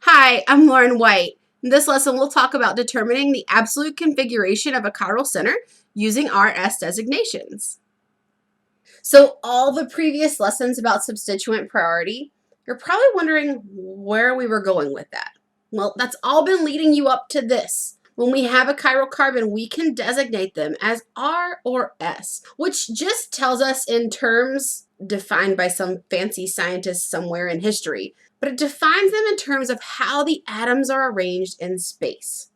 Hi, I'm Lauren White. In this lesson, we'll talk about determining the absolute configuration of a chiral center using RS designations. So all the previous lessons about substituent priority, you're probably wondering where we were going with that. Well, that's all been leading you up to this. When we have a chiral carbon, we can designate them as R or S, which just tells us in terms defined by some fancy scientist somewhere in history, but it defines them in terms of how the atoms are arranged in space.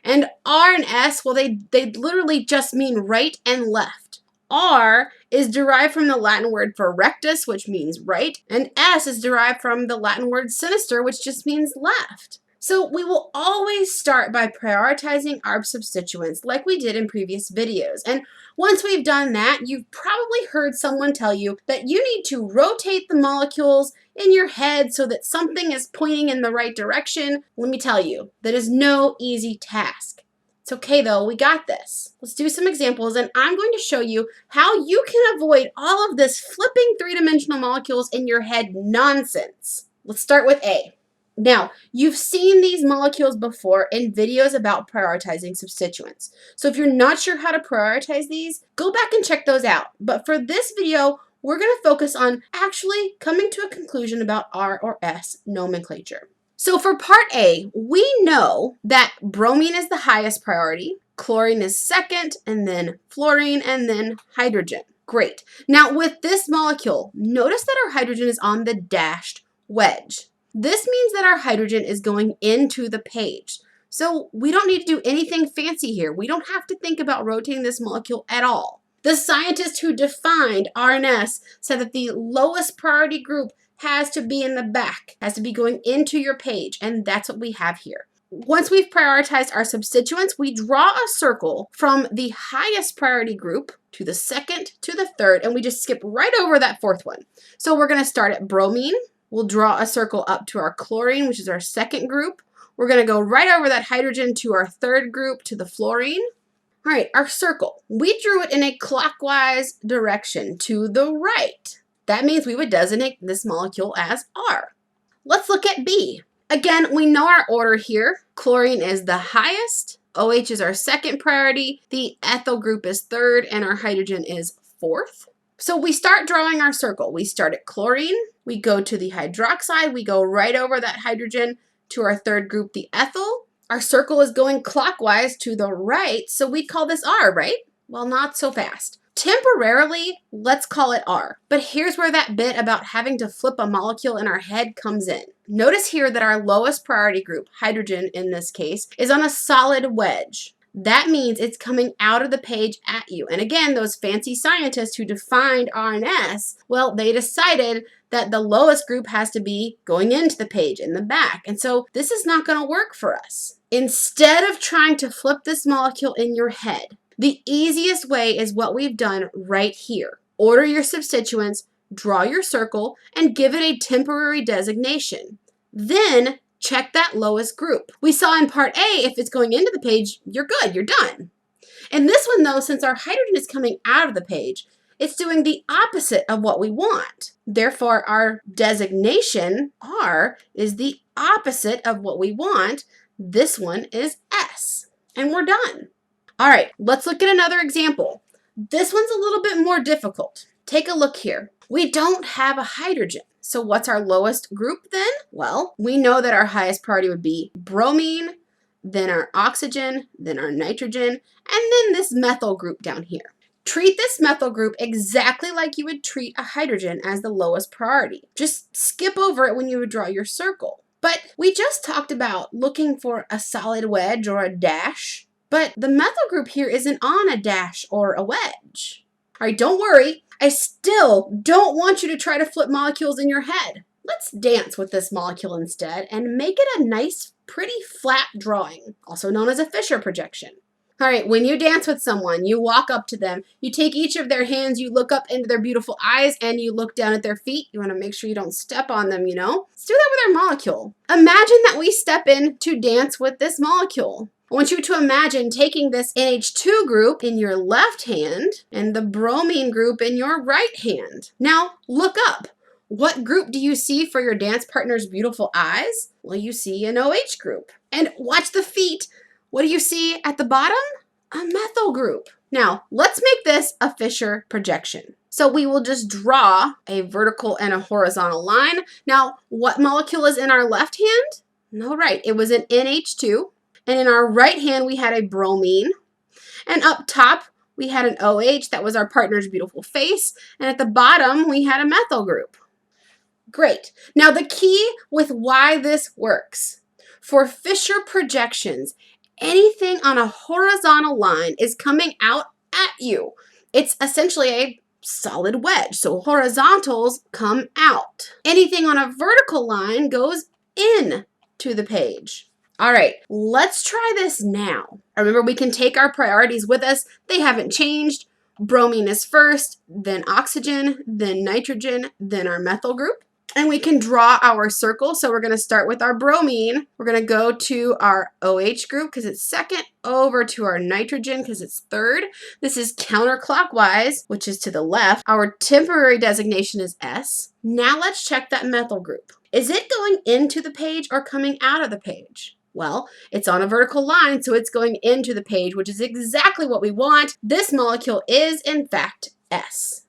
And R and S, well, they literally just mean right and left. R is derived from the Latin word for rectus, which means right, and S is derived from the Latin word sinister, which just means left. So we will always start by prioritizing our substituents like we did in previous videos. And once we've done that, you've probably heard someone tell you that you need to rotate the molecules in your head so that something is pointing in the right direction. Let me tell you, that is no easy task. It's okay though, we got this. Let's do some examples and I'm going to show you how you can avoid all of this flipping three-dimensional molecules in your head nonsense. Let's start with A. Now, you've seen these molecules before in videos about prioritizing substituents. So if you're not sure how to prioritize these, go back and check those out. But for this video, we're going to focus on actually coming to a conclusion about R or S nomenclature. So for part A, we know that bromine is the highest priority, chlorine is second, and then fluorine, and then hydrogen. Great. Now with this molecule, notice that our hydrogen is on the dashed wedge. This means that our hydrogen is going into the page. So we don't need to do anything fancy here. We don't have to think about rotating this molecule at all. The scientist who defined R and S said that the lowest priority group has to be in the back, has to be going into your page, and that's what we have here. Once we've prioritized our substituents, we draw a circle from the highest priority group to the second to the third, and we just skip right over that fourth one. So we're going to start at bromine. We'll draw a circle up to our chlorine, which is our second group. We're going to go right over that hydrogen to our third group, to the fluorine. All right, our circle. We drew it in a clockwise direction to the right. That means we would designate this molecule as R. Let's look at B. Again, we know our order here. Chlorine is the highest. OH is our second priority. The ethyl group is third, and our hydrogen is fourth. So we start drawing our circle. We start at chlorine, we go to the hydroxide, we go right over that hydrogen to our third group, the ethyl. Our circle is going clockwise to the right, so we'd call this R, right? Well, not so fast. Temporarily, let's call it R. But here's where that bit about having to flip a molecule in our head comes in. Notice here that our lowest priority group, hydrogen in this case, is on a solid wedge. That means it's coming out of the page at you. And again, those fancy scientists who defined R and S, well, they decided that the lowest group has to be going into the page in the back. And so this is not going to work for us. Instead of trying to flip this molecule in your head, the easiest way is what we've done right here. Order your substituents, draw your circle, and give it a temporary designation. Then check that lowest group. We saw in part A, if it's going into the page, you're good, you're done. In this one though, since our hydrogen is coming out of the page, it's doing the opposite of what we want. Therefore, our designation, R, is the opposite of what we want. This one is S, and we're done. All right, let's look at another example. This one's a little bit more difficult. Take a look here. We don't have a hydrogen. So what's our lowest group then? Well, we know that our highest priority would be bromine, then our oxygen, then our nitrogen, and then this methyl group down here. Treat this methyl group exactly like you would treat a hydrogen as the lowest priority. Just skip over it when you would draw your circle. But we just talked about looking for a solid wedge or a dash, but the methyl group here isn't on a dash or a wedge. All right, don't worry. I still don't want you to try to flip molecules in your head. Let's dance with this molecule instead and make it a nice, pretty flat drawing, also known as a Fisher projection. All right, when you dance with someone, you walk up to them, you take each of their hands, you look up into their beautiful eyes, and you look down at their feet. You want to make sure you don't step on them, you know? Let's do that with our molecule. Imagine that we step in to dance with this molecule. I want you to imagine taking this NH2 group in your left hand and the bromine group in your right hand. Now, look up. What group do you see for your dance partner's beautiful eyes? Well, you see an OH group. And watch the feet. What do you see at the bottom? A methyl group. Now, let's make this a Fisher projection. So we will just draw a vertical and a horizontal line. Now, what molecule is in our left hand? No, right. It was an NH2. And in our right hand, we had a bromine. And up top, we had an OH. That was our partner's beautiful face. And at the bottom, we had a methyl group. Great. Now, the key with why this works. For Fisher projections, anything on a horizontal line is coming out at you. It's essentially a solid wedge, so horizontals come out. Anything on a vertical line goes in to the page. All right, let's try this now. Remember, we can take our priorities with us. They haven't changed. Bromine is first, then oxygen, then nitrogen, then our methyl group. And we can draw our circle. So we're going to start with our bromine. We're going to go to our OH group because it's second, over to our nitrogen because it's third. This is counterclockwise, which is to the left. Our temporary designation is S. Now let's check that methyl group. Is it going into the page or coming out of the page? Well, it's on a vertical line, so it's going into the page, which is exactly what we want. This molecule is, in fact, S.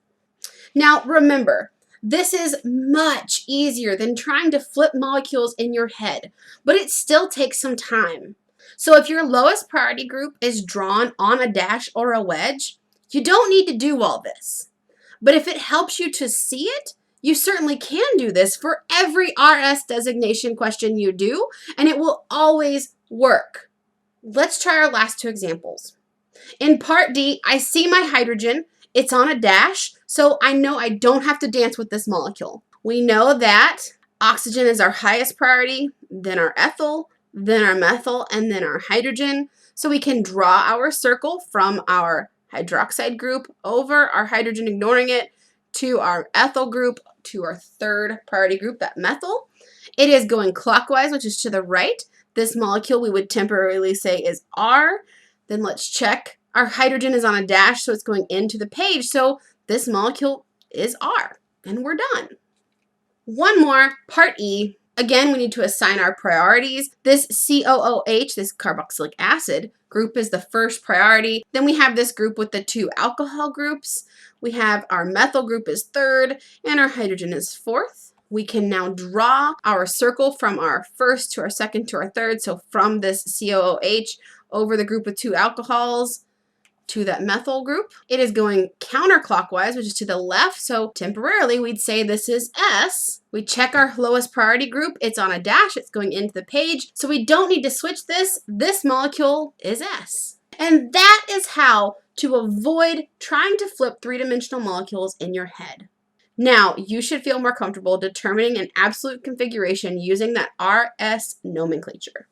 Now, remember, this is much easier than trying to flip molecules in your head, but it still takes some time. So if your lowest priority group is drawn on a dash or a wedge, you don't need to do all this. But if it helps you to see it, you certainly can do this for every RS designation question you do, and it will always work. Let's try our last two examples. In part D, I see my hydrogen. It's on a dash, so I know I don't have to dance with this molecule. We know that oxygen is our highest priority, then our ethyl, then our methyl, and then our hydrogen. So we can draw our circle from our hydroxide group over our hydrogen, ignoring it, to our ethyl group, to our third priority group, that methyl. It is going clockwise, which is to the right. This molecule we would temporarily say is R. Then let's check. Our hydrogen is on a dash, so it's going into the page. So this molecule is R, and we're done. One more, part E. Again, we need to assign our priorities. This COOH, this carboxylic acid group, is the first priority. Then we have this group with the two alcohol groups. We have our methyl group is third, and our hydrogen is fourth. We can now draw our circle from our first to our second to our third. So from this COOH over the group with two alcohols to that methyl group. It is going counterclockwise, which is to the left. So temporarily, we'd say this is S. We check our lowest priority group. It's on a dash. It's going into the page. So we don't need to switch this. This molecule is S. And that is how to avoid trying to flip three-dimensional molecules in your head. Now, you should feel more comfortable determining an absolute configuration using that RS nomenclature.